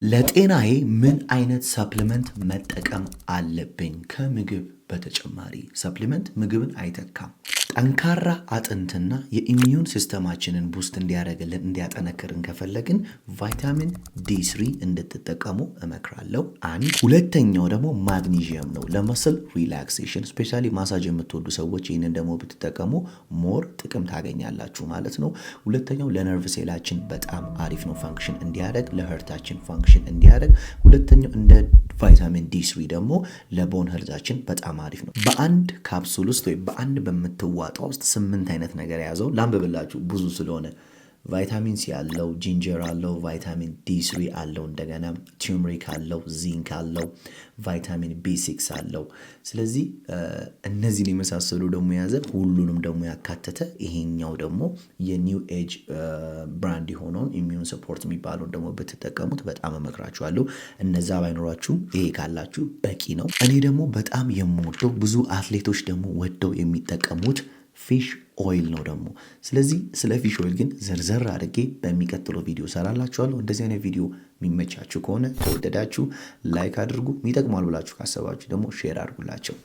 ለጤናዬ ምን አይነት ሰፕሊመንት መጠቀም አለብኝ? ከምግብ በተጨማሪ ሰፕሊመንት ምግብን አይተካም። ጠንካራ አጥንትና የኢሚዩን ሲስተማችንን ቡስት እንዲያደርግልን እንዲያጠነክርን ከፈለግን ቫይታሚን ዲ3 እንድትጠቀሙ እመክራለሁ። አንድ ሁለተኛው ደግሞ ማግኒዥየም ነው። ለመስል ሪላክሴሽን ስፔሻሊ ማሳጅ የምትወዱ ሰዎች ይህንን ደግሞ ብትጠቀሙ ሞር ጥቅም ታገኛላችሁ ማለት ነው። ሁለተኛው ለነርቭ ሴላችን በጣም አሪፍ ነው ፋንክሽን እንዲያደርግ፣ ለህርታችን ፋንክሽን እንዲያደርግ። ሁለተኛው እንደ ቫይታሚን ዲ3 ደግሞ ለቦን ሄልዛችን በጣም አሪፍ ነው። በአንድ ካፕሱል ውስጥ ወይ በአንድ በምትዋጣው ውስጥ 8 አይነት ነገር የያዘው ላንብብላችሁ ብዙ ስለሆነ ቫይታሚን ሲ አለው፣ ጂንጀር አለው፣ ቫይታሚን ዲ3 አለው፣ እንደገና ቱርመሪክ አለው፣ ዚንክ አለው፣ ቫይታሚን ቢ6 አለው። ስለዚህ እነዚህን የመሳሰሉ ደግሞ የያዘ ሁሉንም ደግሞ ያካተተ ይሄኛው ደግሞ የኒው ኤጅ ብራንድ የሆነውን ኢሚዩን ሰፖርት የሚባለውን ደግሞ ብትጠቀሙት በጣም እመክራችኋለሁ። እነዛ ባይኖራችሁም ይሄ ካላችሁ በቂ ነው። እኔ ደግሞ በጣም የምወደው ብዙ አትሌቶች ደግሞ ወደው የሚጠቀሙት ፊሽ ኦይል ነው ደግሞ። ስለዚህ ስለ ፊሽ ኦይል ግን ዘርዘር አድርጌ በሚቀጥለው ቪዲዮ ሰራላችኋለሁ። እንደዚህ አይነት ቪዲዮ የሚመቻችሁ ከሆነ ከወደዳችሁ ላይክ አድርጉ። ይጠቅማል ብላችሁ ካሰባችሁ ደግሞ ሼር አድርጉላቸው።